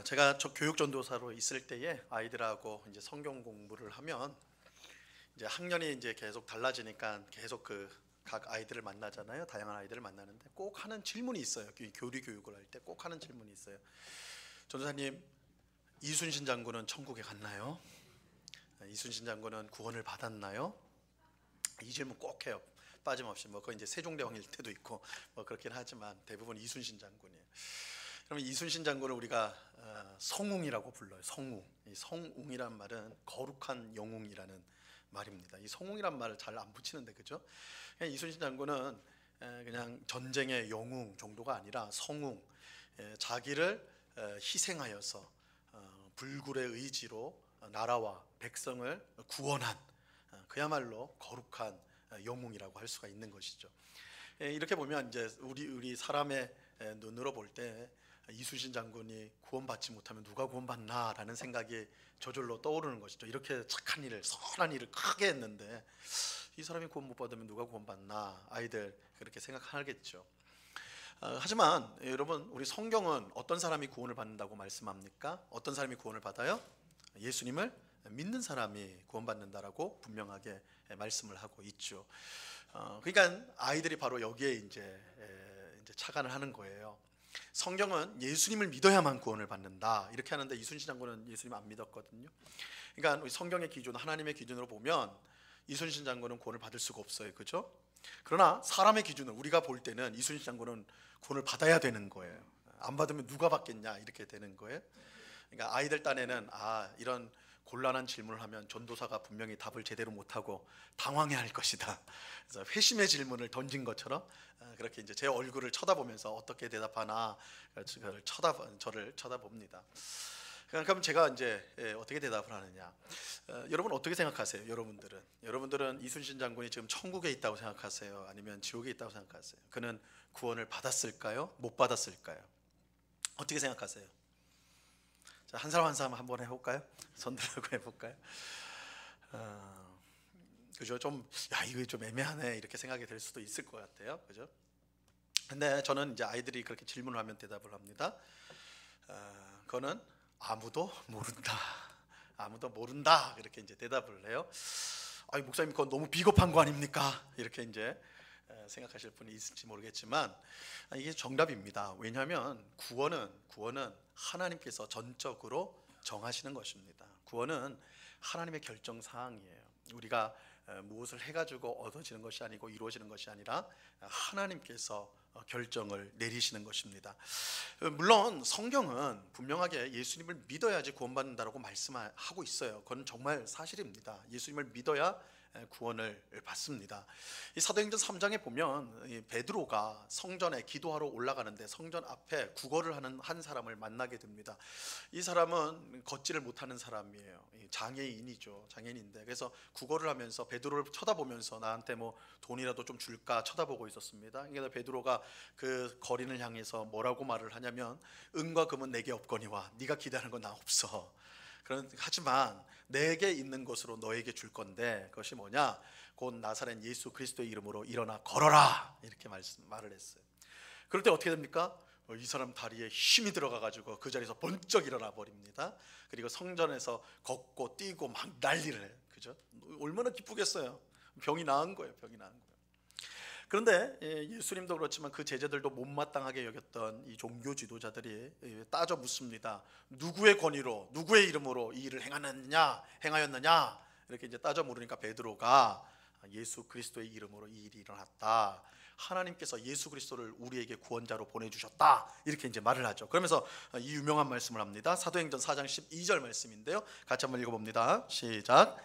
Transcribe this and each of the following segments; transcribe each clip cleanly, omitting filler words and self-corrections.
제가 교육 전도사로 있을 때에 아이들하고 이제 성경 공부를 하면 이제 학년이 이제 계속 달라지니까 계속 각 아이들을 만나잖아요. 다양한 아이들을 만나는데 꼭 하는 질문이 있어요. 교리 교육을 할 때 꼭 하는 질문이 있어요. 전도사님, 이순신 장군은 천국에 갔나요? 이순신 장군은 구원을 받았나요? 이 질문 꼭 해요. 빠짐없이. 그건 이제 세종대왕일 때도 있고 그렇긴 하지만 대부분 이순신 장군이에요. 그러면 이순신 장군을 우리가 성웅이라고 불러요. 성웅. 이 성웅이란 말은 거룩한 영웅이라는 말입니다. 이 성웅이란 말을 잘 안 붙이는데, 그죠? 이순신 장군은 그냥 전쟁의 영웅 정도가 아니라 성웅, 자기를 희생하여서 불굴의 의지로 나라와 백성을 구원한 그야말로 거룩한 영웅이라고 할 수가 있는 것이죠. 이렇게 보면 이제 우리 사람의 눈으로 볼 때 이순신 장군이 구원받지 못하면 누가 구원받나라는 생각이 저절로 떠오르는 것이죠. 이렇게 착한 일을, 선한 일을 크게 했는데 이 사람이 구원 못 받으면 누가 구원받나, 아이들 그렇게 생각하겠죠. 하지만 여러분, 우리 성경은 어떤 사람이 구원을 받는다고 말씀합니까? 어떤 사람이 구원을 받아요? 예수님을 믿는 사람이 구원받는다라고 분명하게 말씀을 하고 있죠. 그러니까 아이들이 바로 여기에 이제 착안을 하는 거예요. 성경은 예수님을 믿어야만 구원을 받는다 이렇게 하는데 이순신 장군은 예수님 안 믿었거든요. 그러니까 우리 성경의 기준, 하나님의 기준으로 보면 이순신 장군은 구원을 받을 수가 없어요, 그죠? 그러나 사람의 기준으로 우리가 볼 때는 이순신 장군은 구원을 받아야 되는 거예요. 안 받으면 누가 받겠냐 이렇게 되는 거예요. 그러니까 아이들 딴에는 이런 곤란한 질문을 하면 전도사가 분명히 답을 제대로 못하고 당황해 할 것이다. 그래서 회심의 질문을 던진 것처럼 그렇게 이제 제 얼굴을 쳐다보면서 어떻게 대답하나 저를 쳐다봅니다. 그럼 제가 이제 어떻게 대답을 하느냐? 여러분 어떻게 생각하세요? 여러분들은 이순신 장군이 지금 천국에 있다고 생각하세요? 아니면 지옥에 있다고 생각하세요? 그는 구원을 받았을까요? 못 받았을까요? 어떻게 생각하세요? 자, 한 사람 한 사람 한번 해볼까요? 손 들고 해볼까요? 그죠? 이거 좀 애매하네 이렇게 생각이 될 수도 있을 것 같아요, 그죠? 근데 저는 이제 아이들이 그렇게 질문을 하면 대답을 합니다. 그거는 아무도 모른다 이렇게 이제 대답을 해요. 목사님, 그건 너무 비겁한 거 아닙니까? 이렇게 이제 생각하실 분이 있을지 모르겠지만 이게 정답입니다. 왜냐하면 구원은 하나님께서 전적으로 정하시는 것입니다. 구원은 하나님의 결정 사항이에요. 우리가 무엇을 해가지고 얻어지는 것이 아니고 이루어지는 것이 아니라 하나님께서 결정을 내리시는 것입니다. 물론 성경은 분명하게 예수님을 믿어야지 구원받는다라고 말씀하고 있어요. 그건 정말 사실입니다. 예수님을 믿어야 구원을 받습니다. 이 사도행전 3장에 보면 베드로가 성전에 기도하러 올라가는데 성전 앞에 구걸을 하는 한 사람을 만나게 됩니다. 이 사람은 걷지를 못하는 사람이에요. 장애인이죠. 장애인인데 그래서 구걸을 하면서 베드로를 쳐다보면서 나한테 뭐 돈이라도 좀 줄까 쳐다보고 있었습니다. 그래서 베드로가 그 거린을 향해서 뭐라고 말을 하냐면 은과 금은 내게 없거니와 네가 기대하는 건 나 없어. 하지만 내게 있는 것으로 너에게 줄 건데 그것이 뭐냐? 곧 나사렛 예수 그리스도의 이름으로 일어나 걸어라 이렇게 말을 했어요. 그럴 때 어떻게 됩니까? 이 사람 다리에 힘이 들어가가지고 그 자리에서 번쩍 일어나 버립니다. 그리고 성전에서 걷고 뛰고 막 난리를 해요. 그죠? 얼마나 기쁘겠어요. 병이 나은 거예요. 그런데 예수님도 그렇지만 그 제자들도 못마땅하게 여겼던 이 종교 지도자들이 따져 묻습니다. 누구의 권위로, 누구의 이름으로 이 일을 행하였느냐 이렇게 이제 따져 물으니까 베드로가 예수 그리스도의 이름으로 이 일이 일어났다. 하나님께서 예수 그리스도를 우리에게 구원자로 보내주셨다 이렇게 이제 말을 하죠. 그러면서 이 유명한 말씀을 합니다. 사도행전 4장 12절 말씀인데요, 같이 한번 읽어봅니다. 시작.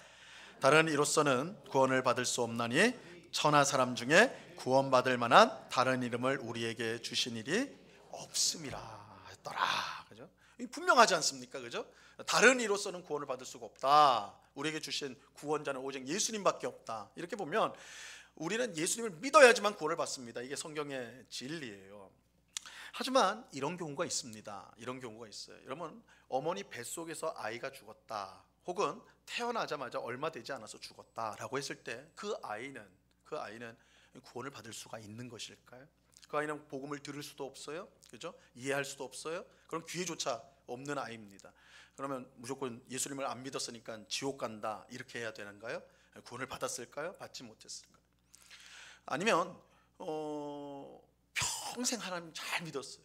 다른 이로서는 구원을 받을 수 없나니 천하 사람 중에 구원받을 만한 다른 이름을 우리에게 주신 일이 없음이라 했더라. 그죠? 분명하지 않습니까? 그죠? 다른 이로서는 구원을 받을 수가 없다. 우리에게 주신 구원자는 오직 예수님밖에 없다. 이렇게 보면 우리는 예수님을 믿어야지만 구원을 받습니다. 이게 성경의 진리예요. 하지만 이런 경우가 있습니다. 이런 경우가 있어요. 여러분, 어머니 뱃속에서 아이가 죽었다, 혹은 태어나자마자 얼마 되지 않아서 죽었다라고 했을 때 그 아이는 구원을 받을 수가 있는 것일까요? 그 아이는 복음을 들을 수도 없어요, 그죠? 이해할 수도 없어요. 그럼 귀에조차 없는 아이입니다. 그러면 무조건 예수님을 안 믿었으니까 지옥 간다 이렇게 해야 되는가요? 구원을 받았을까요? 받지 못했을까요? 아니면 평생 하나님 잘 믿었어요.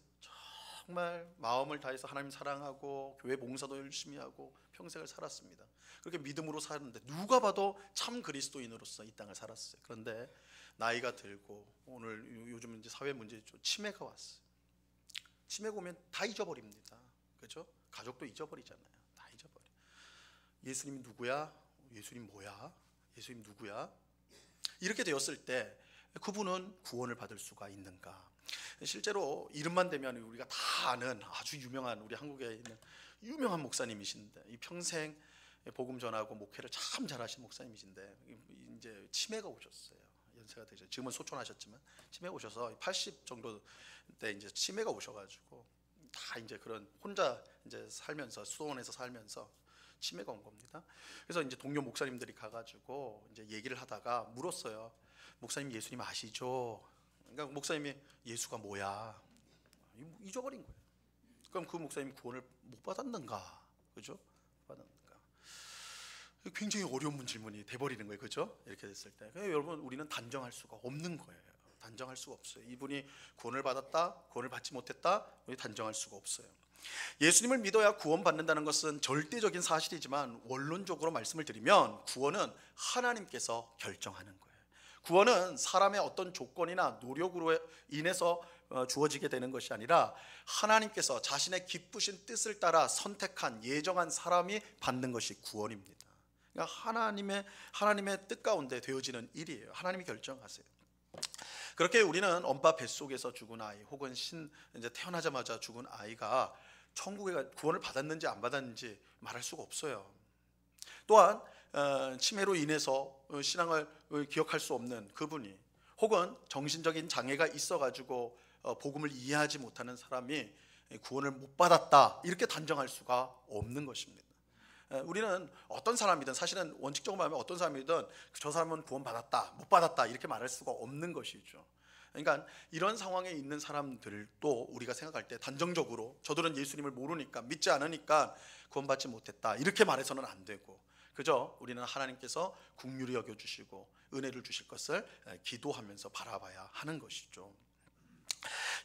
정말 마음을 다해서 하나님 사랑하고 교회 봉사도 열심히 하고 평생을 살았습니다. 그렇게 믿음으로 사는데 누가 봐도 참 그리스도인으로서 이 땅을 살았어요. 그런데 나이가 들고 오늘 요즘 이제 사회 문제죠. 치매가 왔어요. 치매가 오면 다 잊어버립니다. 그렇죠? 가족도 잊어버리잖아요. 다 잊어버려. 예수님이 누구야? 예수님 뭐야? 예수님 누구야? 이렇게 되었을 때 그분은 구원을 받을 수가 있는가? 실제로 이름만 대면 우리가 다 아는 아주 유명한 우리 한국에 있는 유명한 목사님이신데 이 평생 복음 전하고 목회를 참 잘하신 목사님이신데 이제 치매가 오셨어요. 연세가 되죠. 지금은 소천하셨지만 치매가 오셔서 80 정도 때 이제 치매가 오셔가지고 다 이제 그런 혼자 이제 살면서 수도원에서 살면서 치매가 온 겁니다. 그래서 이제 동료 목사님들이 가가지고 이제 얘기를 하다가 물었어요. 목사님 예수님 아시죠? 그러니까 목사님이 예수가 뭐야? 잊어버린 거예요. 그럼 그 목사님이 구원을 못 받았는가? 그죠? 받았는가? 굉장히 어려운 질문이 돼버리는 거예요. 그죠? 이렇게 됐을 때 여러분 우리는 단정할 수가 없는 거예요. 단정할 수가 없어요. 이분이 구원을 받았다, 구원을 받지 못했다, 우리 단정할 수가 없어요. 예수님을 믿어야 구원받는다는 것은 절대적인 사실이지만 원론적으로 말씀을 드리면 구원은 하나님께서 결정하는 거예요. 구원은 사람의 어떤 조건이나 노력으로 인해서 주어지게 되는 것이 아니라 하나님께서 자신의 기쁘신 뜻을 따라 선택한 예정한 사람이 받는 것이 구원입니다. 그러니까 하나님의 뜻 가운데 되어지는 일이에요. 하나님이 결정하세요. 그렇게 우리는 엄마 뱃속에서 죽은 아이 혹은 이제 태어나자마자 죽은 아이가 천국에 구원을 받았는지 안 받았는지 말할 수가 없어요. 또한 치매로 인해서 신앙을 기억할 수 없는 그분이 혹은 정신적인 장애가 있어가지고 복음을 이해하지 못하는 사람이 구원을 못 받았다 이렇게 단정할 수가 없는 것입니다. 우리는 어떤 사람이든 사실은 원칙적으로 말하면 어떤 사람이든 저 사람은 구원 받았다 못 받았다 이렇게 말할 수가 없는 것이죠. 그러니까 이런 상황에 있는 사람들도 우리가 생각할 때 단정적으로 저들은 예수님을 모르니까 믿지 않으니까 구원받지 못했다 이렇게 말해서는 안 되고 그저 우리는 하나님께서 긍휼히 여겨주시고 은혜를 주실 것을 기도하면서 바라봐야 하는 것이죠.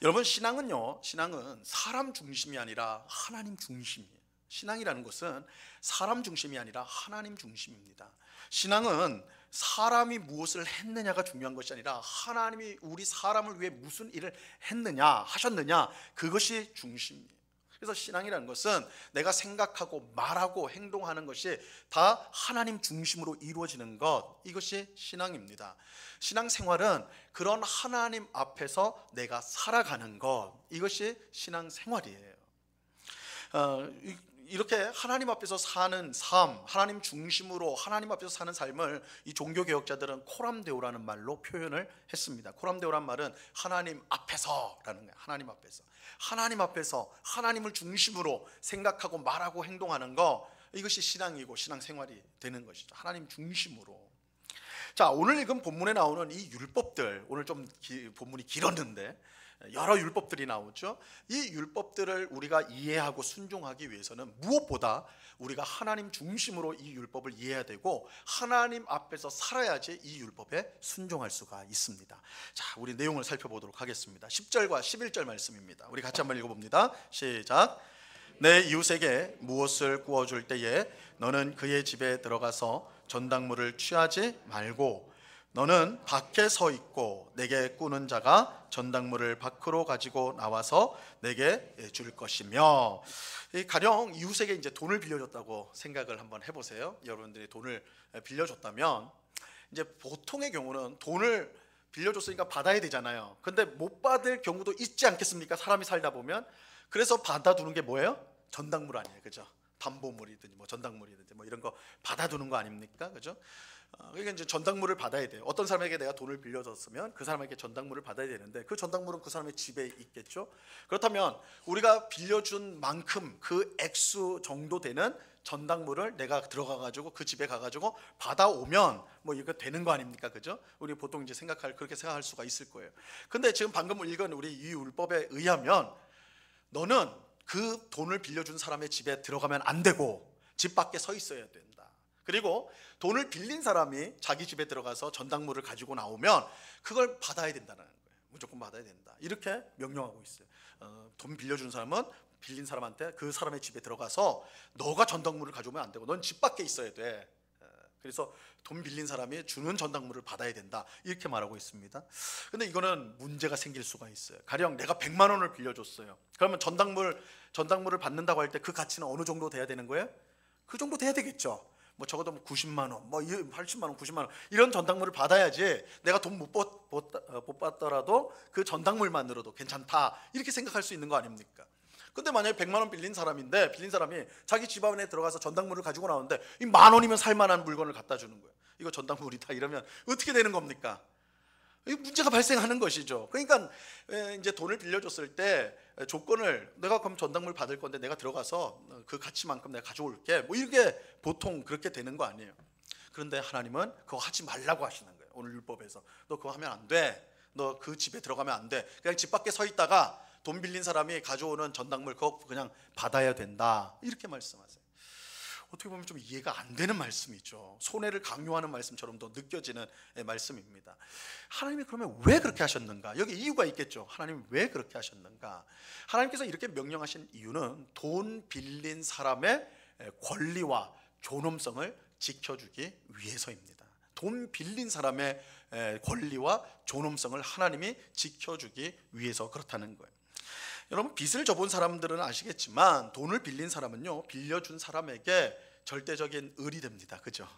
여러분 신앙은 사람 중심이 아니라 하나님 중심이에요. 신앙이라는 것은 사람 중심이 아니라 하나님 중심입니다. 신앙은 사람이 무엇을 했느냐가 중요한 것이 아니라 하나님이 우리 사람을 위해 무슨 일을 했느냐 하셨느냐 그것이 중심이에요. 그래서 신앙이라는 것은 내가 생각하고 말하고 행동하는 것이 다 하나님 중심으로 이루어지는 것 이것이 신앙입니다. 신앙생활은 그런 하나님 앞에서 내가 살아가는 것 이것이 신앙생활이에요. 이렇게 하나님 앞에서 사는 삶, 하나님 중심으로 하나님 앞에서 사는 삶을 이 종교개혁자들은 코람데오라는 말로 표현을 했습니다. 코람데오란 말은 하나님 앞에서라는 거예요. 하나님 앞에서 하나님을 중심으로 생각하고 말하고 행동하는 거 이것이 신앙이고 신앙생활이 되는 것이죠. 하나님 중심으로. 자, 오늘 읽은 본문에 나오는 이 율법들, 오늘 좀 본문이 길었는데 여러 율법들이 나오죠. 이 율법들을 우리가 이해하고 순종하기 위해서는 무엇보다 우리가 하나님 중심으로 이 율법을 이해해야 되고 하나님 앞에서 살아야지 이 율법에 순종할 수가 있습니다. 자, 우리 내용을 살펴보도록 하겠습니다. 10절과 11절 말씀입니다. 우리 같이 한번 읽어봅니다. 시작. 내 이웃에게 무엇을 구워줄 때에 너는 그의 집에 들어가서 전당물을 취하지 말고 너는 밖에 서 있고 내게 꾸는 자가 전당물을 밖으로 가지고 나와서 내게 줄 것이며. 가령 이웃에게 이제 돈을 빌려줬다고 생각을 한번 해보세요. 여러분들이 돈을 빌려줬다면 이제 보통의 경우는 돈을 빌려줬으니까 받아야 되잖아요. 근데 못 받을 경우도 있지 않겠습니까? 사람이 살다 보면. 그래서 받아두는 게 뭐예요? 전당물 아니에요, 그죠? 담보물이든지 뭐 전당물이든지 뭐 이런 거 받아두는 거 아닙니까, 그죠? 그러니까 이제 전당물을 받아야 돼요. 어떤 사람에게 내가 돈을 빌려줬으면 그 사람에게 전당물을 받아야 되는데 그 전당물은 그 사람의 집에 있겠죠. 그렇다면 우리가 빌려준 만큼 그 액수 정도 되는 전당물을 내가 들어가 가지고 그 집에 가 가지고 받아오면 뭐 이거 되는 거 아닙니까, 그죠? 우리 보통 이제 그렇게 생각할 수가 있을 거예요. 근데 지금 방금 읽은 우리 이 율법에 의하면 너는 그 돈을 빌려준 사람의 집에 들어가면 안 되고 집 밖에 서 있어야 된다. 그리고 돈을 빌린 사람이 자기 집에 들어가서 전당물을 가지고 나오면 그걸 받아야 된다는 거예요. 무조건 받아야 된다. 이렇게 명령하고 있어요. 돈 빌려준 사람은 빌린 사람한테 그 사람의 집에 들어가서 너가 전당물을 가져오면 안 되고 넌 집 밖에 있어야 돼. 그래서 돈 빌린 사람이 주는 전당물을 받아야 된다. 이렇게 말하고 있습니다. 근데 이거는 문제가 생길 수가 있어요. 가령 내가 100만 원을 빌려줬어요. 그러면 전당물을 받는다고 할 때 그 가치는 어느 정도 돼야 되는 거예요? 그 정도 돼야 되겠죠. 뭐 적어도 90만 원, 뭐 80만 원, 90만 원 이런 전당물을 받아야지 내가 돈 못 받더라도 그 전당물만으로도 괜찮다 이렇게 생각할 수 있는 거 아닙니까? 근데 만약에 100만 원 빌린 사람인데 빌린 사람이 자기 집 안에 들어가서 전당물을 가지고 나오는데 이 10,000원이면 살 만한 물건을 갖다 주는 거예요. 이거 전당물이다 이러면 어떻게 되는 겁니까? 문제가 발생하는 것이죠. 그러니까 이제 돈을 빌려줬을 때 조건을 내가 그럼 전당물 받을 건데 내가 들어가서 그 가치만큼 내가 가져올게 뭐 이렇게 보통 그렇게 되는 거 아니에요. 그런데 하나님은 그거 하지 말라고 하시는 거예요. 오늘 율법에서 너 그거 하면 안 돼. 너 그 집에 들어가면 안 돼. 그냥 집 밖에 서 있다가 돈 빌린 사람이 가져오는 전당물 그거 그냥 받아야 된다 이렇게 말씀하세요. 어떻게 보면 좀 이해가 안 되는 말씀이죠. 손해를 강요하는 말씀처럼도 느껴지는 말씀입니다. 하나님이 그러면 왜 그렇게 하셨는가? 여기 이유가 있겠죠. 하나님이 왜 그렇게 하셨는가? 하나님께서 이렇게 명령하신 이유는 돈 빌린 사람의 권리와 존엄성을 지켜주기 위해서입니다. 돈 빌린 사람의 권리와 존엄성을 하나님이 지켜주기 위해서 그렇다는 거예요. 여러분 빚을 져본 사람들은 아시겠지만 돈을 빌린 사람은요 빌려준 사람에게 절대적인 을이 됩니다. 그죠?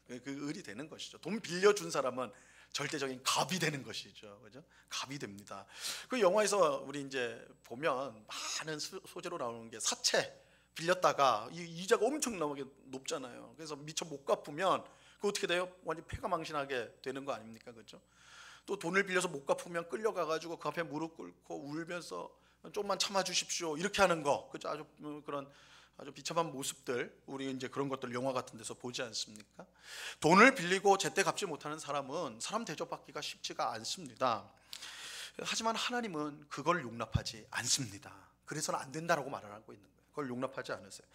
그 을이 되는 것이죠. 돈 빌려준 사람은 절대적인 갑이 되는 것이죠. 그죠? 갑이 됩니다. 그 영화에서 우리 이제 보면 많은 소재로 나오는 게 사채 빌렸다가 이자가 엄청나게 높잖아요. 그래서 미처 못 갚으면 그 어떻게 돼요? 완전 패가 망신하게 되는 거 아닙니까? 그죠? 또 돈을 빌려서 못 갚으면 끌려가가지고 그 앞에 무릎 꿇고 울면서 좀만 참아주십시오 이렇게 하는 거, 그죠? 아주 그런 아주 비참한 모습들 우리 이제 그런 것들 영화 같은 데서 보지 않습니까? 돈을 빌리고 제때 갚지 못하는 사람은 사람 대접받기가 쉽지가 않습니다. 하지만 하나님은 그걸 용납하지 않습니다. 그래서는 안 된다라고 말을 하고 있는 거예요. 그걸 용납하지 않으세요.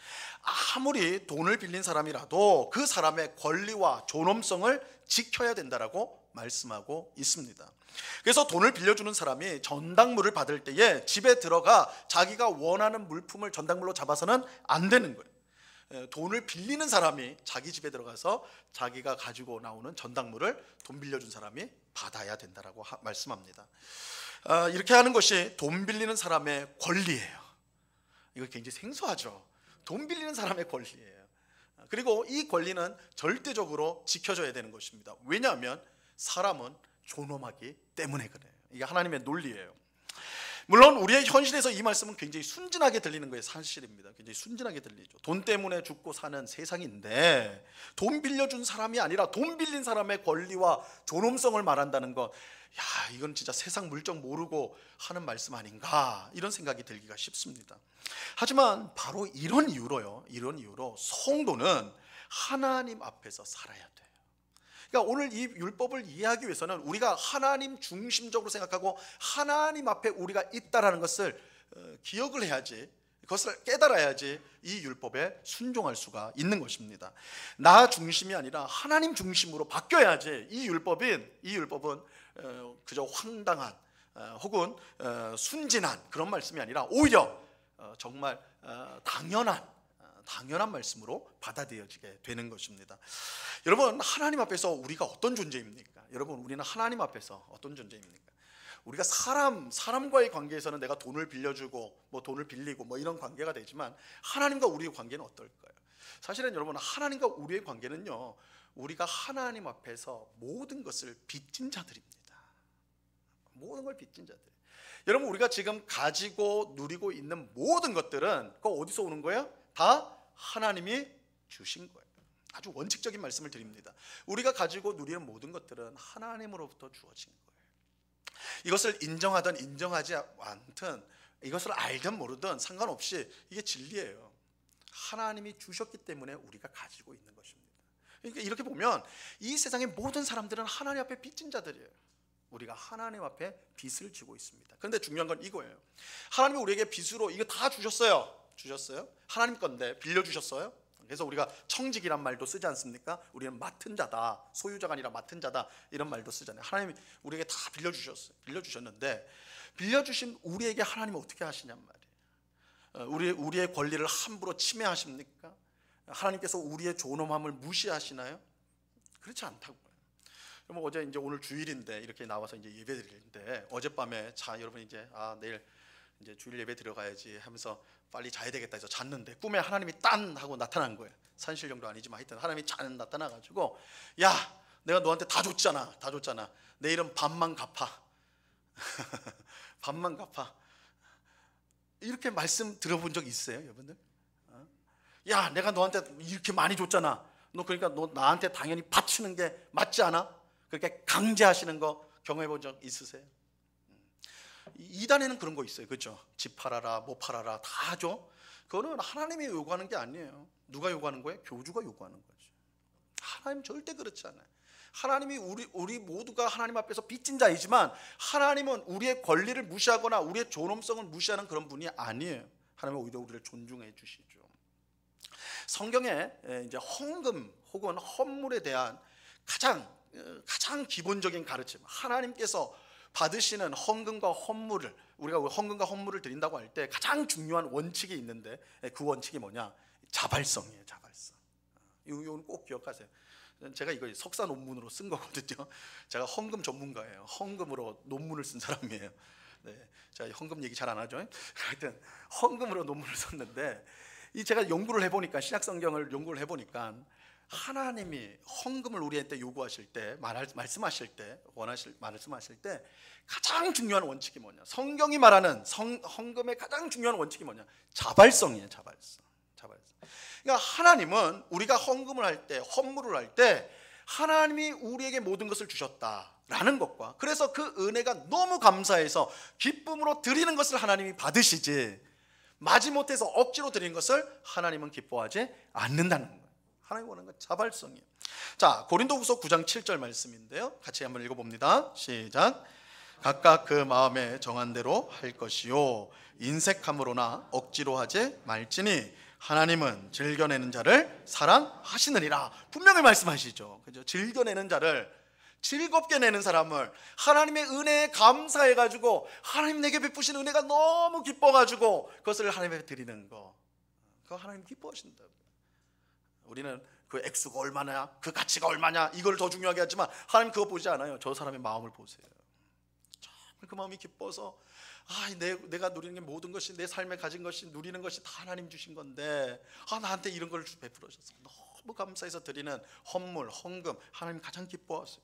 아무리 돈을 빌린 사람이라도 그 사람의 권리와 존엄성을 지켜야 된다라고 말씀하고 있습니다. 그래서 돈을 빌려주는 사람이 전당물을 받을 때에 집에 들어가 자기가 원하는 물품을 전당물로 잡아서는 안 되는 거예요. 돈을 빌리는 사람이 자기 집에 들어가서 자기가 가지고 나오는 전당물을 돈 빌려준 사람이 받아야 된다라고 말씀합니다. 이렇게 하는 것이 돈 빌리는 사람의 권리예요. 이거 굉장히 생소하죠. 돈 빌리는 사람의 권리예요. 그리고 이 권리는 절대적으로 지켜져야 되는 것입니다. 왜냐하면 사람은 존엄하기 때문에 그래요. 이게 하나님의 논리예요. 물론 우리의 현실에서 이 말씀은 굉장히 순진하게 들리는 거예요. 사실입니다. 굉장히 순진하게 들리죠. 돈 때문에 죽고 사는 세상인데 돈 빌려준 사람이 아니라 돈 빌린 사람의 권리와 존엄성을 말한다는 것, 야, 이건 진짜 세상 물정 모르고 하는 말씀 아닌가 이런 생각이 들기가 쉽습니다. 하지만 바로 이런 이유로 성도는 하나님 앞에서 살아야 돼요. 그러니까 오늘 이 율법을 이해하기 위해서는 우리가 하나님 중심적으로 생각하고 하나님 앞에 우리가 있다라는 것을 기억을 해야지, 그것을 깨달아야지 이 율법에 순종할 수가 있는 것입니다. 나 중심이 아니라 하나님 중심으로 바뀌어야지 이 율법은 그저 황당한 혹은 순진한 그런 말씀이 아니라 오히려 정말 당연한 말씀으로 받아들여지게 되는 것입니다. 여러분, 하나님 앞에서 우리가 어떤 존재입니까? 여러분, 우리는 하나님 앞에서 어떤 존재입니까? 우리가 사람과의 관계에서는 내가 돈을 빌려주고 뭐 돈을 빌리고 뭐 이런 관계가 되지만 하나님과 우리의 관계는 어떨까요? 사실은 여러분, 하나님과 우리의 관계는요, 우리가 하나님 앞에서 모든 것을 빚진 자들입니다. 모든 걸 빚진 자들. 여러분, 우리가 지금 가지고 누리고 있는 모든 것들은 그거 어디서 오는 거예요? 다 하나님이 주신 거예요. 아주 원칙적인 말씀을 드립니다. 우리가 가지고 누리는 모든 것들은 하나님으로부터 주어진 거예요. 이것을 인정하든 인정하지 않든, 이것을 알든 모르든 상관없이 이게 진리예요. 하나님이 주셨기 때문에 우리가 가지고 있는 것입니다. 그러니까 이렇게 보면 이 세상의 모든 사람들은 하나님 앞에 빚진 자들이에요. 우리가 하나님 앞에 빚을 지고 있습니다. 그런데 중요한 건 이거예요. 하나님이 우리에게 빚으로 이거 다 주셨어요. 하나님 건데 빌려주셨어요. 그래서 우리가 청직이란 말도 쓰지 않습니까? 우리는 맡은 자다, 소유자가 아니라 맡은 자다, 이런 말도 쓰잖아요. 하나님이 우리에게 다 빌려주셨는데, 빌려주신 우리에게 하나님은 어떻게 하시냔 말이에요. 우리의 권리를 함부로 침해하십니까? 하나님께서 우리의 존엄함을 무시하시나요? 그렇지 않다고요. 그럼 어제 이제 오늘 주일인데 이렇게 나와서 이제 예배 드리는데, 어젯밤에 자 여러분 이제 내일 이제 주일 예배 들어가야지 하면서 빨리 자야 되겠다 해서 잤는데, 꿈에 하나님이 딴 하고 나타난 거예요. 산실 정도 아니지만 하여튼 하나님이 짠 나타나가지고, 야 내가 너한테 다 줬잖아. 내일은 반만 갚아. 반만 갚아. 이렇게 말씀 들어본 적 있어요, 여러분들? 야 내가 너한테 이렇게 많이 줬잖아. 그러니까 너 나한테 당연히 바치는 게 맞지 않아? 그렇게 강제하시는 거 경험해 본 적 있으세요? 이단에는 그런 거 있어요. 그렇죠? 집 팔아라, 뭐 팔아라 다 하죠. 그거는 하나님이 요구하는 게 아니에요. 누가 요구하는 거예요? 교주가 요구하는 거죠. 하나님 절대 그렇지 않아요. 하나님이 우리 모두가 하나님 앞에서 빚진 자이지만, 하나님은 우리의 권리를 무시하거나 우리의 존엄성을 무시하는 그런 분이 아니에요. 하나님은 오히려 우리를 존중해 주시죠. 성경에 이제 헌금 혹은 헌물에 대한 가장 기본적인 가르침, 하나님께서 받으시는 헌금과 헌물을, 우리가 헌금과 헌물을 드린다고 할 때 가장 중요한 원칙이 있는데, 그 원칙이 뭐냐? 자발성이에요. 자발성. 이건 꼭 기억하세요. 제가 이거 석사 논문으로 쓴 거거든요. 제가 헌금 전문가예요. 헌금으로 논문을 쓴 사람이에요. 네, 제가 헌금 얘기 잘 안 하죠. 하여튼 헌금으로 논문을 썼는데, 제가 연구를 해보니까, 신약성경을 연구를 해보니까, 하나님이 헌금을 우리한테 요구하실 때, 말씀하실 때 가장 중요한 원칙이 뭐냐? 성경이 말하는 헌금의 가장 중요한 원칙이 뭐냐? 자발성이에요. 자발성. 그러니까 하나님은 우리가 헌금을 할 때, 헌물을 할 때, 하나님이 우리에게 모든 것을 주셨다라는 것과, 그래서 그 은혜가 너무 감사해서 기쁨으로 드리는 것을 하나님이 받으시지, 마지못해서 억지로 드리는 것을 하나님은 기뻐하지 않는다는 거예요. 하나님 원하는 건 자발성이에요. 자, 고린도후서 9장 7절 말씀인데요, 같이 한번 읽어봅니다. 시작. 각각 그 마음에 정한 대로 할 것이요 인색함으로나 억지로 하지 말지니 하나님은 즐겨내는 자를 사랑하시느니라. 분명히 말씀하시죠. 그죠? 즐겨내는 자를, 즐겁게 내는 사람을, 하나님의 은혜에 감사해가지고 하나님 내게 베푸신 은혜가 너무 기뻐가지고 그것을 하나님께 드리는 거, 그거 하나님 기뻐하신다고요. 우리는 그 액수가 얼마냐, 그 가치가 얼마냐, 이걸 더 중요하게 하지만 하나님 그거 보지 않아요. 저 사람의 마음을 보세요. 정말 그 마음이 기뻐서, 내가 누리는 게 모든 것이, 내 삶에 가진 것이, 누리는 것이 다 하나님 주신 건데, 나한테 이런 걸 베풀어줘서 너무 감사해서 드리는 헌물, 헌금, 하나님 가장 기뻐하세요.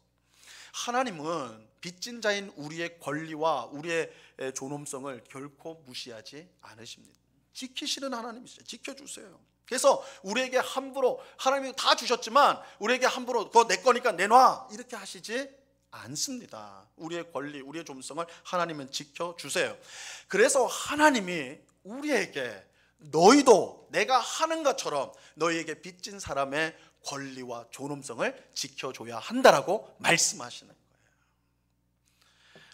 하나님은 빚진 자인 우리의 권리와 우리의 존엄성을 결코 무시하지 않으십니다. 지키시는 하나님이시죠. 지켜주세요. 그래서 우리에게 함부로, 하나님이 다 주셨지만 우리에게 함부로 그거 내 거니까 내놔 이렇게 하시지 않습니다. 우리의 권리, 우리의 존엄성을 하나님은 지켜주세요. 그래서 하나님이 우리에게, 너희도 내가 하는 것처럼 너희에게 빚진 사람의 권리와 존엄성을 지켜줘야 한다라고 말씀하시는 거예요.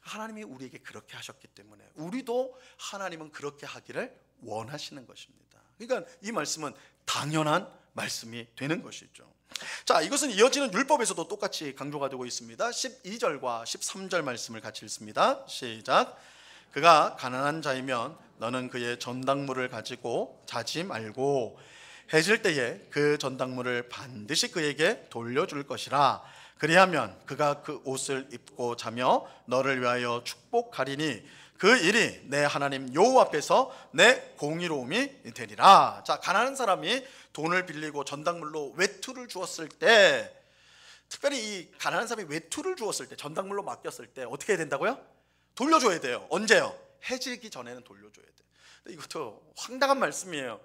하나님이 우리에게 그렇게 하셨기 때문에 우리도 하나님은 그렇게 하기를 원하시는 것입니다. 그러니까 이 말씀은 당연한 말씀이 되는 것이죠. 자, 이것은 이어지는 율법에서도 똑같이 강조가 되고 있습니다. 12절과 13절 말씀을 같이 읽습니다. 시작. 그가 가난한 자이면 너는 그의 전당물을 가지고 자지 말고 해질 때에 그 전당물을 반드시 그에게 돌려줄 것이라. 그리하면 그가 그 옷을 입고 자며 너를 위하여 축복하리니 그 일이 내 하나님 여호와 앞에서 내 공의로움이 되리라. 자, 가난한 사람이 돈을 빌리고 전당물로 외투를 주었을 때, 특별히 이 가난한 사람이 외투를 주었을 때, 전당물로 맡겼을 때 어떻게 해야 된다고요? 돌려줘야 돼요. 언제요? 해지기 전에는 돌려줘야 돼요. 이것도 황당한 말씀이에요.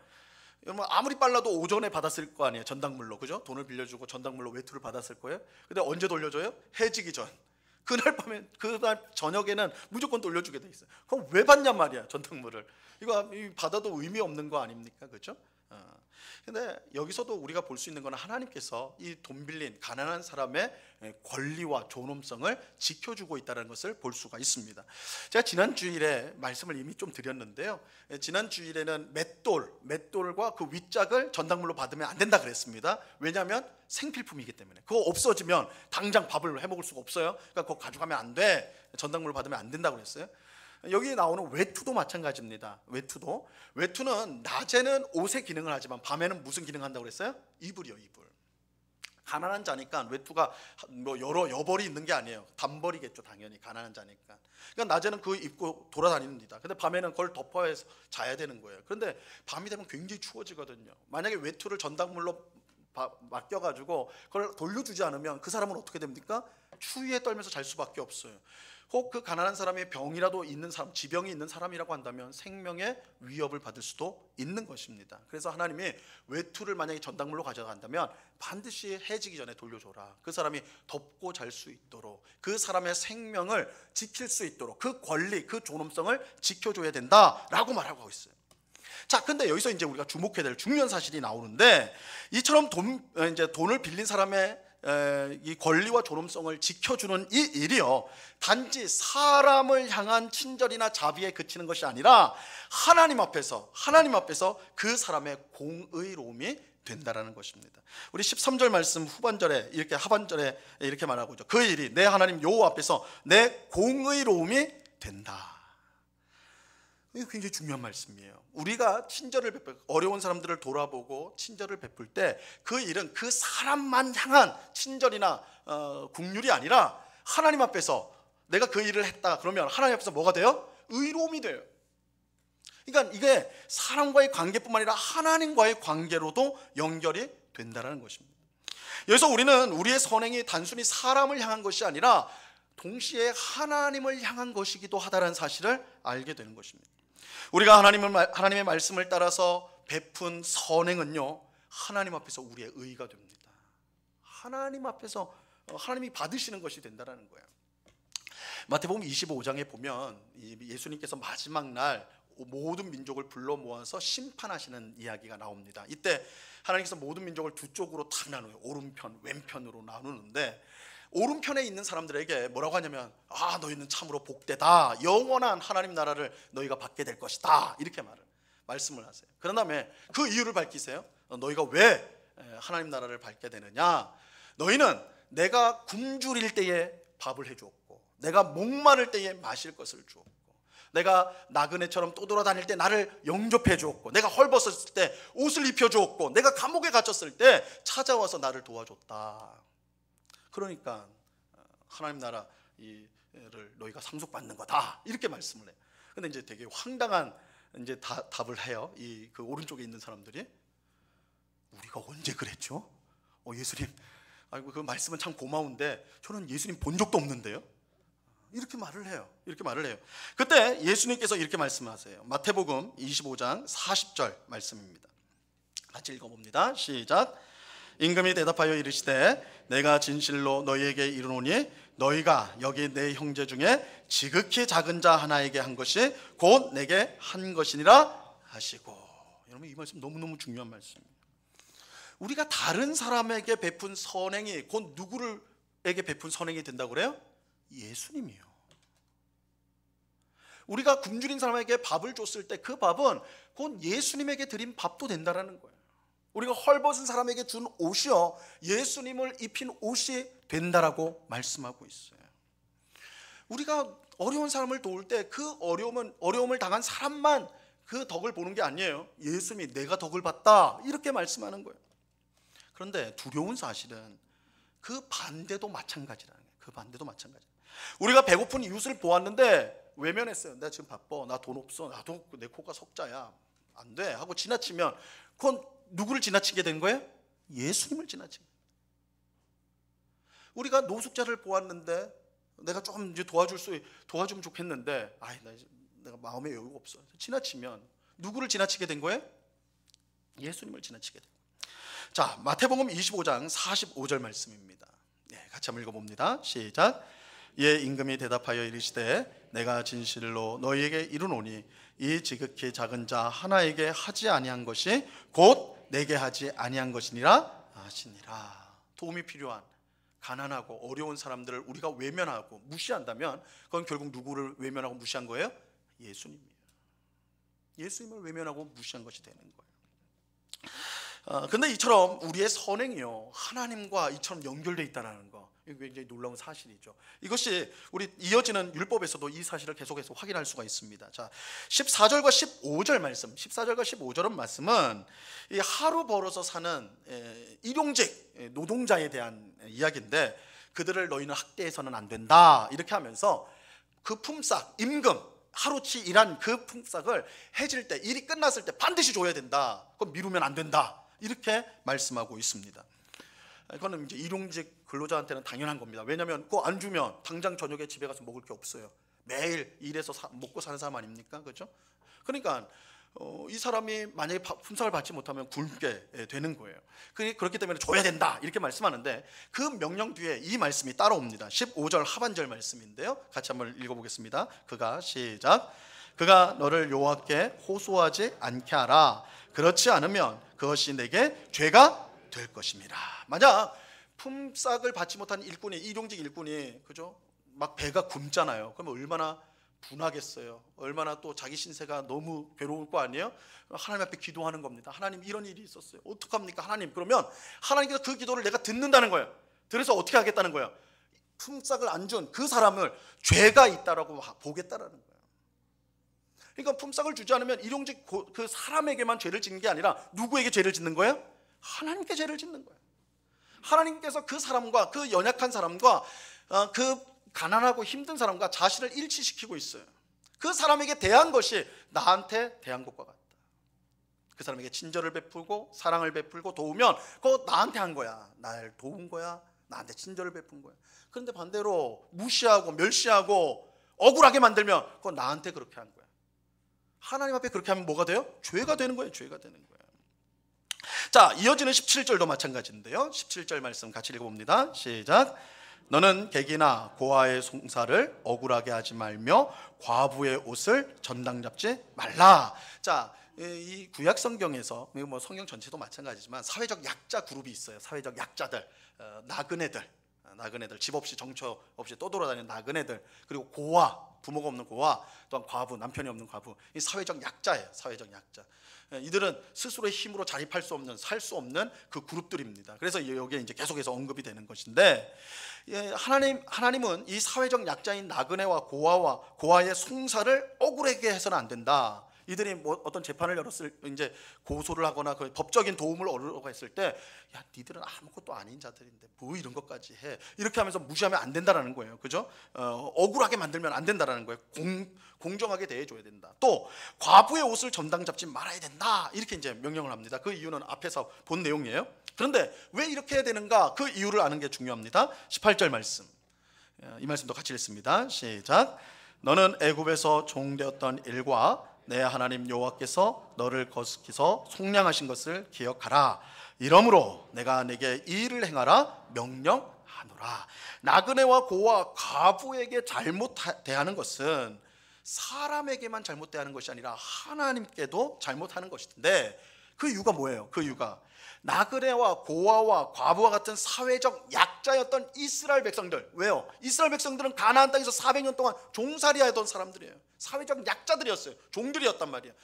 아무리 빨라도 오전에 받았을 거 아니에요. 전당물로, 그죠? 돈을 빌려주고 전당물로 외투를 받았을 거예요. 근데 언제 돌려줘요? 해지기 전. 그날 밤에, 그날 저녁에는 무조건 돌려주게 돼 있어요. 그럼 왜 받냔 말이야, 전당물을. 이거 받아도 의미 없는 거 아닙니까? 그죠? 근데 여기서도 우리가 볼 수 있는 건 하나님께서 이 돈 빌린 가난한 사람의 권리와 존엄성을 지켜주고 있다는 것을 볼 수가 있습니다. 제가 지난 주일에 말씀을 이미 좀 드렸는데요, 지난 주일에는 맷돌과 그 윗짝을 전당물로 받으면 안 된다 그랬습니다. 왜냐하면 생필품이기 때문에 그거 없어지면 당장 밥을 해 먹을 수가 없어요. 그러니까 그거 가져가면 안 돼, 전당물로 받으면 안 된다고 그랬어요. 여기 나오는 외투도 마찬가지입니다. 외투는 낮에는 옷의 기능을 하지만 밤에는 무슨 기능을 한다고 그랬어요? 이불이요, 이불. 가난한 자니까 외투가 뭐 여러 여벌이 있는 게 아니에요. 단벌이겠죠, 당연히 가난한 자니까. 그러니까 낮에는 그거 입고 돌아다닙니다. 근데 밤에는 그걸 덮어야 자야 되는 거예요. 그런데 밤이 되면 굉장히 추워지거든요. 만약에 외투를 전당물로 맡겨가지고 그걸 돌려주지 않으면 그 사람은 어떻게 됩니까? 추위에 떨면서 잘 수밖에 없어요. 혹 그 가난한 사람의 병이라도 있는 사람, 지병이 있는 사람이라고 한다면 생명의 위협을 받을 수도 있는 것입니다. 그래서 하나님이 외투를 만약에 전당물로 가져간다면 반드시 해지기 전에 돌려줘라. 그 사람이 덮고 잘 수 있도록, 그 사람의 생명을 지킬 수 있도록, 그 권리, 그 존엄성을 지켜줘야 된다라고 말하고 있어요. 자, 근데 여기서 이제 우리가 주목해야 될 중요한 사실이 나오는데, 이처럼 돈을 빌린 사람의 이 권리와 존엄성을 지켜주는 이 일이요, 단지 사람을 향한 친절이나 자비에 그치는 것이 아니라 하나님 앞에서 그 사람의 공의로움이 된다라는 것입니다. 우리 13절 말씀 후반절에 하반절에 이렇게 말하고 있죠. 그 일이 내 하나님 여호와 앞에서 내 공의로움이 된다. 이게 굉장히 중요한 말씀이에요. 우리가 친절을 베풀, 어려운 사람들을 돌아보고 친절을 베풀 때 그 일은 그 사람만 향한 친절이나 긍휼이 아니라 하나님 앞에서 내가 그 일을 했다 그러면 하나님 앞에서 뭐가 돼요? 의로움이 돼요. 그러니까 이게 사람과의 관계뿐만 아니라 하나님과의 관계로도 연결이 된다는 것입니다. 여기서 우리는 우리의 선행이 단순히 사람을 향한 것이 아니라 동시에 하나님을 향한 것이기도 하다는 사실을 알게 되는 것입니다. 우리가 하나님의 말씀을 따라서 베푼 선행은요, 하나님 앞에서 우리의 의가 됩니다. 하나님 앞에서 하나님이 받으시는 것이 된다는 거예요. 마태복음 25장에 보면 예수님께서 마지막 날 모든 민족을 불러 모아서 심판하시는 이야기가 나옵니다. 이때 하나님께서 모든 민족을 두 쪽으로 탁 나눠요. 오른편, 왼편으로 나누는데, 오른편에 있는 사람들에게 뭐라고 하냐면, 너희는 참으로 복되다, 영원한 하나님 나라를 너희가 받게 될 것이다, 이렇게 말씀을 하세요. 그런 다음에 그 이유를 밝히세요. 너희가 왜 하나님 나라를 받게 되느냐? 너희는 내가 굶주릴 때에 밥을 해주었고, 내가 목마를 때에 마실 것을 주었고, 내가 나그네처럼 떠돌아다닐 때 나를 영접해 주었고, 내가 헐벗었을 때 옷을 입혀 주었고, 내가 감옥에 갇혔을 때 찾아와서 나를 도와줬다. 그러니까 하나님 나라 이를 너희가 상속받는 거다, 이렇게 말씀을 해요. 근데 이제 되게 황당한 이제 답을 해요. 그 오른쪽에 있는 사람들이, 우리가 언제 그랬죠? 예수님, 아이고 그 말씀은 참 고마운데 저는 예수님 본 적도 없는데요. 이렇게 말을 해요. 그때 예수님께서 이렇게 말씀하세요. 마태복음 25장 40절 말씀입니다. 같이 읽어봅니다. 시작. 임금이 대답하여 이르시되 내가 진실로 너희에게 이르노니 너희가 여기 내 형제 중에 지극히 작은 자 하나에게 한 것이 곧 내게 한 것이니라 하시고. 여러분, 이 말씀 너무너무 중요한 말씀입니다. 우리가 다른 사람에게 베푼 선행이 곧 누구에게 베푼 선행이 된다고 그래요? 예수님이요. 우리가 굶주린 사람에게 밥을 줬을 때 그 밥은 곧 예수님에게 드린 밥도 된다라는 거예요. 우리가 헐벗은 사람에게 준 옷이요, 예수님을 입힌 옷이 된다라고 말씀하고 있어요. 우리가 어려운 사람을 도울 때 그 어려움을 당한 사람만 그 덕을 보는 게 아니에요. 예수님이 내가 덕을 봤다, 이렇게 말씀하는 거예요. 그런데 두려운 사실은 그 반대도 마찬가지라는 거예요. 그 반대도 마찬가지. 우리가 배고픈 이웃을 보았는데 외면했어요. 내가 지금 바빠, 나 돈 없어, 나도 내 코가 석자야, 안 돼 하고 지나치면 그건 누구를 지나치게 된 거예요? 예수님을 지나친 거예요. 우리가 노숙자를 보았는데 내가 좀 이제 도와주면 좋겠는데, 내가 마음에 여유가 없어, 지나치면 누구를 지나치게 된 거예요? 예수님을 지나치게 된 거예요. 자, 마태복음 25장 45절 말씀입니다. 같이 한번 읽어봅니다. 시작. 예, 임금이 대답하여 이르시되 내가 진실로 너희에게 이르노니 이 지극히 작은 자 하나에게 하지 아니한 것이 곧 내게 하지 아니한 것이니라 하시니라. 도움이 필요한 가난하고 어려운 사람들을 우리가 외면하고 무시한다면 그건 결국 누구를 외면하고 무시한 거예요? 예수님이에요. 예수님을 외면하고 무시한 것이 되는 거예요. 근데 이처럼 우리의 선행이요 하나님과 이처럼 연결되어 있다는 거, 이거 굉장히 놀라운 사실이죠. 이것이 우리 이어지는 율법에서도 이 사실을 계속해서 확인할 수가 있습니다. 자, 14절과 15절 말씀, 14절과 15절은 말씀은 이 하루 벌어서 사는 일용직 노동자에 대한 이야기인데, 그들을 너희는 학대해서는 안 된다 이렇게 하면서 그 품삯, 임금, 하루치 일한 그 품삯을 해질 때, 일이 끝났을 때 반드시 줘야 된다. 그건 미루면 안 된다. 이렇게 말씀하고 있습니다. 그거는 이제 일용직 근로자한테는 당연한 겁니다. 왜냐하면 그거 안 주면 당장 저녁에 집에 가서 먹을 게 없어요. 매일 일해서 먹고 사는 사람 아닙니까? 그렇죠? 그러니까 이 사람이 만약에 품삯을 받지 못하면 굶게 되는 거예요. 그렇기 때문에 줘야 된다 이렇게 말씀하는데, 그 명령 뒤에 이 말씀이 따라옵니다. 15절 하반절 말씀인데요, 같이 한번 읽어보겠습니다. 그가 시작. 그가 너를 여호와께 호소하지 않게 하라. 그렇지 않으면 그것이 내게 죄가 될 것입니다. 만약 품삯을 받지 못한 일꾼이, 일용직 일꾼이, 그죠? 막 배가 굶잖아요. 그러면 얼마나 분하겠어요. 얼마나 또 자기 신세가 너무 괴로울 거 아니에요? 하나님 앞에 기도하는 겁니다. 하나님, 이런 일이 있었어요. 어떡합니까 하나님? 그러면 하나님께서 그 기도를 내가 듣는다는 거예요. 그래서 어떻게 하겠다는 거예요? 품삯을 안 준 그 사람을 죄가 있다라고 보겠다라는 거예요. 그러니까 품삯을 주지 않으면 일용직 그 사람에게만 죄를 짓는 게 아니라 누구에게 죄를 짓는 거예요? 하나님께 죄를 짓는 거예요. 하나님께서 그 사람과, 그 연약한 사람과 그 가난하고 힘든 사람과 자신을 일치시키고 있어요. 그 사람에게 대한 것이 나한테 대한 것과 같다. 그 사람에게 친절을 베풀고 사랑을 베풀고 도우면 그거 나한테 한 거야. 날 도운 거야. 나한테 친절을 베푼 거야. 그런데 반대로 무시하고 멸시하고 억울하게 만들면 그건 나한테 그렇게 한 거야. 하나님 앞에 그렇게 하면 뭐가 돼요? 죄가 되는 거예요. 죄가 되는 거예요. 자, 이어지는 17절도 마찬가지인데요, 17절 말씀 같이 읽어봅니다. 시작. 너는 객이나 고아의 송사를 억울하게 하지 말며 과부의 옷을 전당 잡지 말라. 자, 이 구약 성경에서, 뭐 성경 전체도 마찬가지지만 사회적 약자 그룹이 있어요. 사회적 약자들, 나그네들, 집 없이 정처 없이 떠돌아다니는 나그네들, 그리고 고아, 부모가 없는 고아, 또한 과부, 남편이 없는 과부. 이 사회적 약자예요. 사회적 약자. 이들은 스스로의 힘으로 자립할 수 없는, 살 수 없는 그 그룹들입니다. 그래서 여기에 이제 계속해서 언급이 되는 것인데, 하나님은 이 사회적 약자인 나그네와 고아의 송사를 억울하게 해서는 안 된다. 이들이 뭐 어떤 재판을 열었을, 이제 고소를 하거나 그 법적인 도움을 얻으려고 했을 때, 야, 니들은 아무것도 아닌 자들인데 뭐 이런 것까지 해, 이렇게 하면서 무시하면 안 된다라는 거예요. 그죠? 억울하게 만들면 안 된다라는 거예요. 공정하게 대해줘야 된다. 또 과부의 옷을 전당 잡지 말아야 된다. 이렇게 이제 명령을 합니다. 그 이유는 앞에서 본 내용이에요. 그런데 왜 이렇게 해야 되는가? 그 이유를 아는 게 중요합니다. 18절 말씀, 이 말씀도 같이 읽습니다. 시작. 너는 애굽에서 종되었던 일과 내 하나님 여호와께서 너를 거스기서 속량하신 것을 기억하라. 이러므로 내가 내게 이 일을 행하라 명령하노라. 나그네와 고아, 과부에게 잘못 대하는 것은 사람에게만 잘못 대하는 것이 아니라 하나님께도 잘못하는 것인데, 그 이유가 뭐예요? 그 이유가 나그네와 고아와 과부와 같은 사회적 약자였던 이스라엘 백성들. 왜요? 이스라엘 백성들은 가나안 땅에서 400년 동안 종살이하던 사람들이에요. 사회적 약자들이었어요. 종들이었단 말이에요.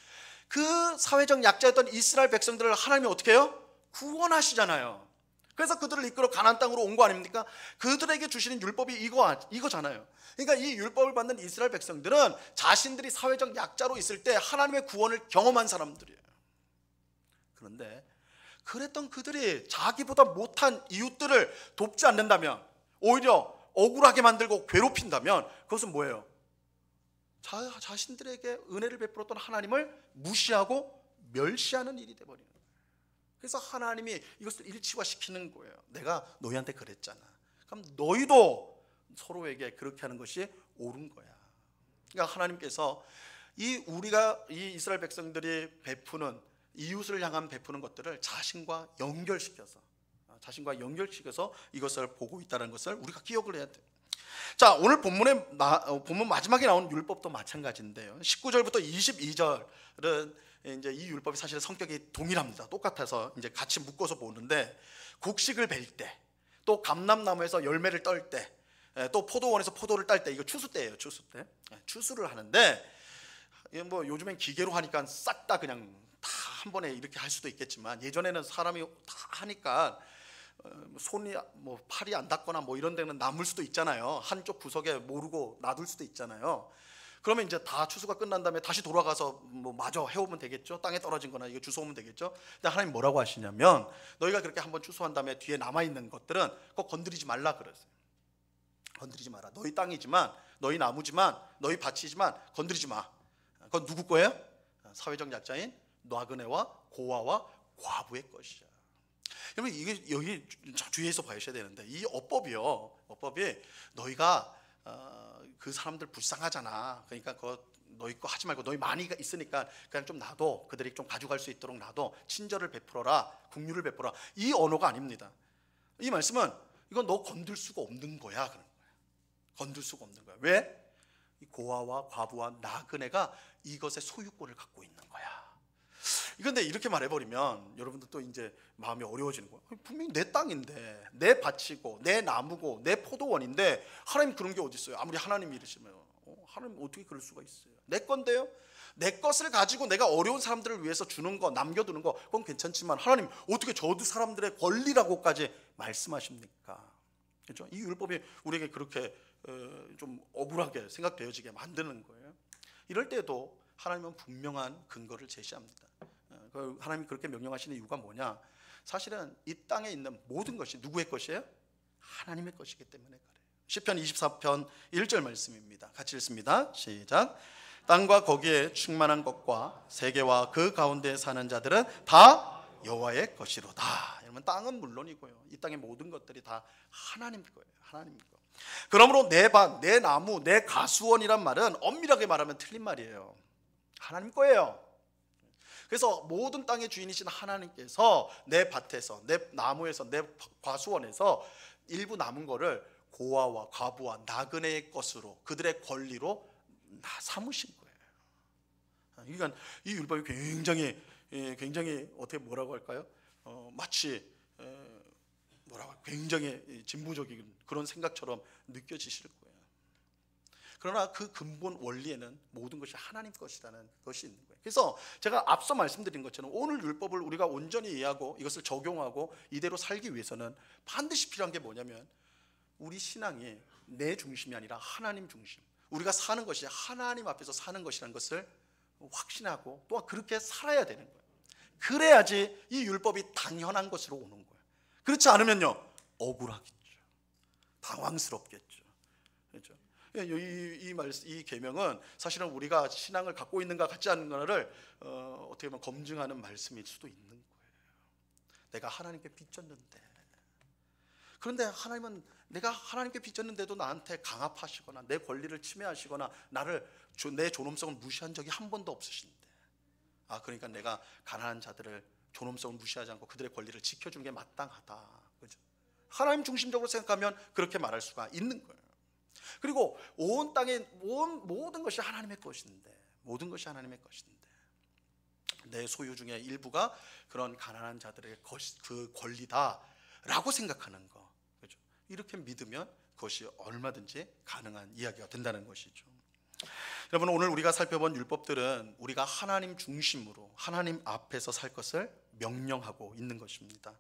그 사회적 약자였던 이스라엘 백성들을 하나님이 어떻게 해요? 구원하시잖아요. 그래서 그들을 이끌어 가나안 땅으로 온 거 아닙니까? 그들에게 주시는 율법이 이거잖아요. 그러니까 이 율법을 받는 이스라엘 백성들은 자신들이 사회적 약자로 있을 때 하나님의 구원을 경험한 사람들이에요. 그런데 그랬던 그들이 자기보다 못한 이웃들을 돕지 않는다면, 오히려 억울하게 만들고 괴롭힌다면, 그것은 뭐예요? 자신들에게 은혜를 베풀었던 하나님을 무시하고 멸시하는 일이 돼버리는 거예요. 그래서 하나님이 이것을 일치화시키는 거예요. 내가 너희한테 그랬잖아. 그럼 너희도 서로에게 그렇게 하는 것이 옳은 거야. 그러니까 하나님께서 우리가 이 이스라엘 백성들이 베푸는, 이웃을 향한 베푸는 것들을 자신과 연결시켜서 이것을 보고 있다는 것을 우리가 기억을 해야 돼요. 자, 오늘 본문 마지막에 나온 율법도 마찬가지인데요. 19절부터 22절은 이제 이 율법이 사실 성격이 동일합니다. 똑같아서 이제 같이 묶어서 보는데, 곡식을 벨 때, 또 감람나무에서 열매를 떨 때, 또 포도원에서 포도를 딸 때, 이거 추수 때예요. 추수 때 추수를 하는데, 뭐 요즘엔 기계로 하니까 싹 다 그냥 다 한 번에 이렇게 할 수도 있겠지만, 예전에는 사람이 다 하니까 손이 뭐 팔이 안 닿거나 뭐 이런 데는 남을 수도 있잖아요. 한쪽 구석에 모르고 놔둘 수도 있잖아요. 그러면 이제 다 추수가 끝난 다음에 다시 돌아가서 뭐 마저 해오면 되겠죠. 땅에 떨어진 거나 이거 주워오면 되겠죠. 근데 하나님 뭐라고 하시냐면, 너희가 그렇게 한번 추수한 다음에 뒤에 남아있는 것들은 꼭 건드리지 말라 그러세요. 건드리지 마라. 너희 땅이지만, 너희 나무지만, 너희 밭이지만 건드리지 마. 그건 누구 거예요? 사회적 약자인 나그네와 고아와 과부의 것이야. 여러분, 이게 여기 주의해서 봐주셔야 되는데, 이 어법이 너희가 그 사람들 불쌍하잖아. 그러니까 너희 거 하지 말고 너희 많이 있으니까 그냥 좀 놔둬. 그들이 좀 가져갈 수 있도록 놔둬. 친절을 베풀어라. 긍휼을 베풀어라. 이 언어가 아닙니다. 이 말씀은 이건 너 건들 수가 없는 거야. 그런 거야. 건들 수가 없는 거야. 왜? 이 고아와 과부와 나그네가 이것의 소유권을 갖고 있는 거야. 그런데 이렇게 말해버리면 여러분들 또 이제 마음이 어려워지는 거예요. 분명히 내 땅인데, 내 밭이고, 내 나무고, 내 포도원인데 하나님 그런 게 어디 있어요? 아무리 하나님이 이러시면 하나님 어떻게 그럴 수가 있어요? 내 건데요? 내 것을 가지고 내가 어려운 사람들을 위해서 주는 거, 남겨두는 거, 그건 괜찮지만 하나님 어떻게 저도 사람들의 권리라고까지 말씀하십니까? 그렇죠? 이 율법이 우리에게 그렇게 좀 억울하게 생각되어지게 만드는 거예요. 이럴 때도 하나님은 분명한 근거를 제시합니다. 하나님이 그렇게 명령하시는 이유가 뭐냐? 사실은 이 땅에 있는 모든 것이 누구의 것이에요? 하나님의 것이기 때문에 그래요. 시편 24편 1절 말씀입니다. 같이 읽습니다. 시작. 땅과 거기에 충만한 것과 세계와 그 가운데 사는 자들은 다 여호와의 것이로다. 여러분, 땅은 물론이고요, 이 땅의 모든 것들이 다 하나님 거예요. 하나님 거. 그러므로 내 밭, 내 나무, 내 가수원이란 말은 엄밀하게 말하면 틀린 말이에요. 하나님 거예요. 그래서 모든 땅의 주인이신 하나님께서 내 밭에서, 내 나무에서, 내 과수원에서 일부 남은 거를 고아와 과부와 나그네의 것으로, 그들의 권리로 삼으신 거예요. 그러니까 이 율법이 굉장히 어떻게 뭐라고 할까요? 마치 굉장히 진보적인 그런 생각처럼 느껴지실 거예요. 그러나 그 근본 원리에는 모든 것이 하나님 것이라는 것이 있는 거예요. 그래서 제가 앞서 말씀드린 것처럼 오늘 율법을 우리가 온전히 이해하고 이것을 적용하고 이대로 살기 위해서는 반드시 필요한 게 뭐냐면, 우리 신앙이 내 중심이 아니라 하나님 중심, 우리가 사는 것이 하나님 앞에서 사는 것이라는 것을 확신하고 또한 그렇게 살아야 되는 거예요. 그래야지 이 율법이 당연한 것으로 오는 거예요. 그렇지 않으면요, 억울하겠죠. 당황스럽겠죠. 그렇죠? 이 계명은 사실은 우리가 신앙을 갖고 있는가 갖지 않는가를 어떻게 보면 검증하는 말씀일 수도 있는 거예요. 내가 하나님께 빚졌는데, 그런데 하나님은 내가 하나님께 빚졌는데도 나한테 강압하시거나 내 권리를 침해하시거나 내 존엄성을 무시한 적이 한 번도 없으신데, 그러니까 내가 가난한 자들을 존엄성을 무시하지 않고 그들의 권리를 지켜주는 게 마땅하다. 그렇죠? 하나님 중심적으로 생각하면 그렇게 말할 수가 있는 거예요. 그리고 온 땅의 모든 것이 하나님의 것인데, 내 소유 중에 일부가 그런 가난한 자들의 그 권리다라고 생각하는 거, 그렇죠? 이렇게 믿으면 그것이 얼마든지 가능한 이야기가 된다는 것이죠. 여러분, 오늘 우리가 살펴본 율법들은 우리가 하나님 중심으로 하나님 앞에서 살 것을 명령하고 있는 것입니다.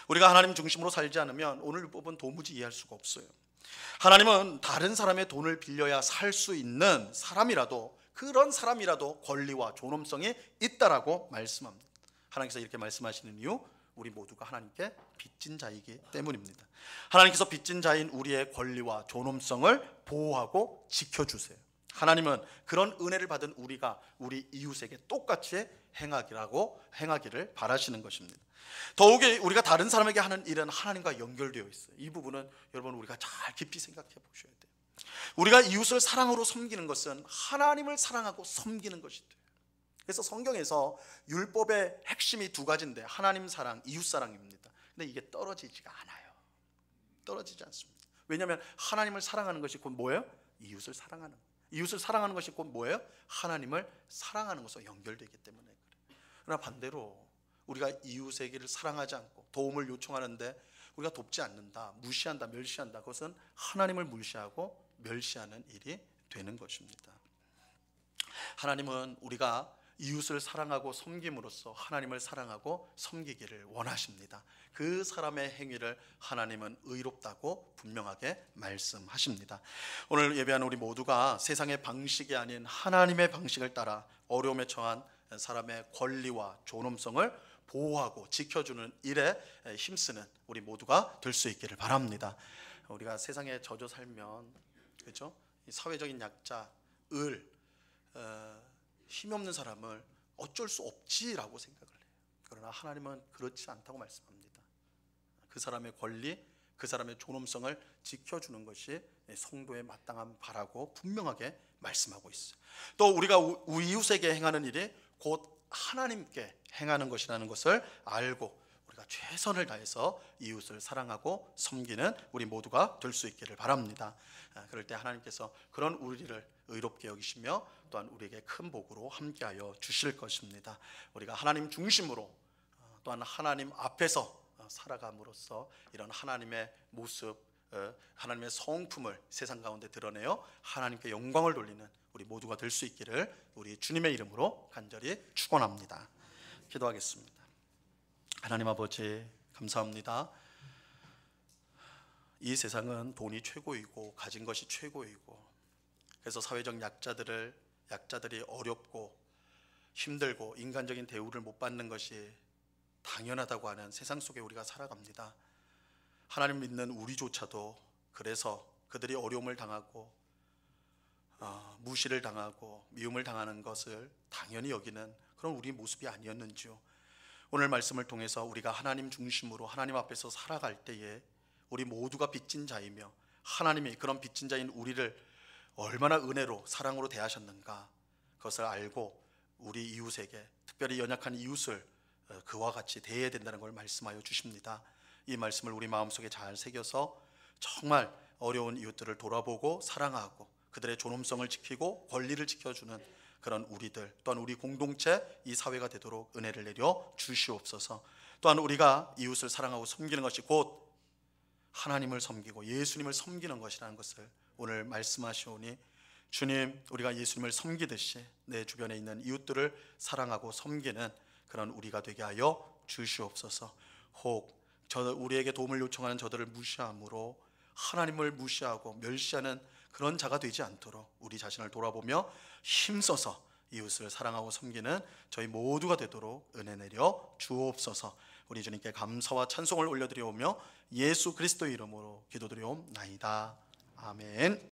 우리가 하나님 중심으로 살지 않으면 오늘 율법은 도무지 이해할 수가 없어요. 하나님은 다른 사람의 돈을 빌려야 살 수 있는 그런 사람이라도 권리와 존엄성이 있다라고 말씀합니다. 하나님께서 이렇게 말씀하시는 이유, 우리 모두가 하나님께 빚진 자이기 때문입니다. 하나님께서 빚진 자인 우리의 권리와 존엄성을 보호하고 지켜주세요. 하나님은 그런 은혜를 받은 우리가 우리 이웃에게 똑같이 행하기를 바라시는 것입니다. 더욱이 우리가 다른 사람에게 하는 일은 하나님과 연결되어 있어요. 이 부분은 여러분 우리가 잘 깊이 생각해 보셔야 돼요. 우리가 이웃을 사랑으로 섬기는 것은 하나님을 사랑하고 섬기는 것이 돼요. 그래서 성경에서 율법의 핵심이 두 가지인데, 하나님 사랑, 이웃 사랑입니다. 근데 이게 떨어지지가 않아요. 떨어지지 않습니다. 왜냐하면 하나님을 사랑하는 것이 곧 뭐예요? 이웃을 사랑하는 거예요. 이웃을 사랑하는 것이 곧 뭐예요? 하나님을 사랑하는 것으로 연결되기 때문에 그래요. 그러나 반대로 우리가 이웃에게를 사랑하지 않고 도움을 요청하는데 우리가 돕지 않는다, 무시한다, 멸시한다, 그것은 하나님을 무시하고 멸시하는 일이 되는 것입니다. 하나님은 우리가 이웃을 사랑하고 섬김으로써 하나님을 사랑하고 섬기기를 원하십니다. 그 사람의 행위를 하나님은 의롭다고 분명하게 말씀하십니다. 오늘 예배하는 우리 모두가 세상의 방식이 아닌 하나님의 방식을 따라 어려움에 처한 사람의 권리와 존엄성을 보호하고 지켜주는 일에 힘쓰는 우리 모두가 될 수 있기를 바랍니다. 우리가 세상에 젖어 살면, 그렇죠? 사회적인 약자, 힘없는 사람을 어쩔 수 없지라고 생각을 해요. 그러나 하나님은 그렇지 않다고 말씀합니다. 그 사람의 권리, 그 사람의 존엄성을 지켜주는 것이 성도의 마땅한 바라고 분명하게 말씀하고 있어요. 또 우리가 이웃에게 행하는 일이 곧 하나님께 행하는 것이라는 것을 알고 우리가 최선을 다해서 이웃을 사랑하고 섬기는 우리 모두가 될 수 있기를 바랍니다. 그럴 때 하나님께서 그런 우리를 의롭게 여기시며 또한 우리에게 큰 복으로 함께하여 주실 것입니다. 우리가 하나님 중심으로 또한 하나님 앞에서 살아감으로써 이런 하나님의 모습, 하나님의 성품을 세상 가운데 드러내어 하나님께 영광을 돌리는 우리 모두가 될 수 있기를 우리 주님의 이름으로 간절히 축원합니다. 기도하겠습니다. 하나님 아버지, 감사합니다. 이 세상은 돈이 최고이고 가진 것이 최고이고, 그래서 사회적 약자들이 어렵고 힘들고 인간적인 대우를 못 받는 것이 당연하다고 하는 세상 속에 우리가 살아갑니다. 하나님 믿는 우리조차도 그래서 그들이 어려움을 당하고 무시를 당하고 미움을 당하는 것을 당연히 여기는 그런 우리 모습이 아니었는지요. 오늘 말씀을 통해서 우리가 하나님 중심으로 하나님 앞에서 살아갈 때에 우리 모두가 빚진 자이며 하나님이 그런 빚진 자인 우리를 얼마나 은혜로 사랑으로 대하셨는가, 그것을 알고 우리 이웃에게, 특별히 연약한 이웃을 그와 같이 대해야 된다는 걸 말씀하여 주십니다. 이 말씀을 우리 마음속에 잘 새겨서 정말 어려운 이웃들을 돌아보고 사랑하고 그들의 존엄성을 지키고 권리를 지켜주는 그런 우리들, 또한 우리 공동체, 이 사회가 되도록 은혜를 내려 주시옵소서. 또한 우리가 이웃을 사랑하고 섬기는 것이 곧 하나님을 섬기고 예수님을 섬기는 것이라는 것을 오늘 말씀하시오니, 주님, 우리가 예수님을 섬기듯이 내 주변에 있는 이웃들을 사랑하고 섬기는 그런 우리가 되게 하여 주시옵소서. 혹 우리에게 도움을 요청하는 저들을 무시함으로 하나님을 무시하고 멸시하는 그런 자가 되지 않도록 우리 자신을 돌아보며 힘써서 이웃을 사랑하고 섬기는 저희 모두가 되도록 은혜 내려 주옵소서. 우리 주님께 감사와 찬송을 올려드리오며 예수 그리스도의 이름으로 기도드리옵나이다. 아멘.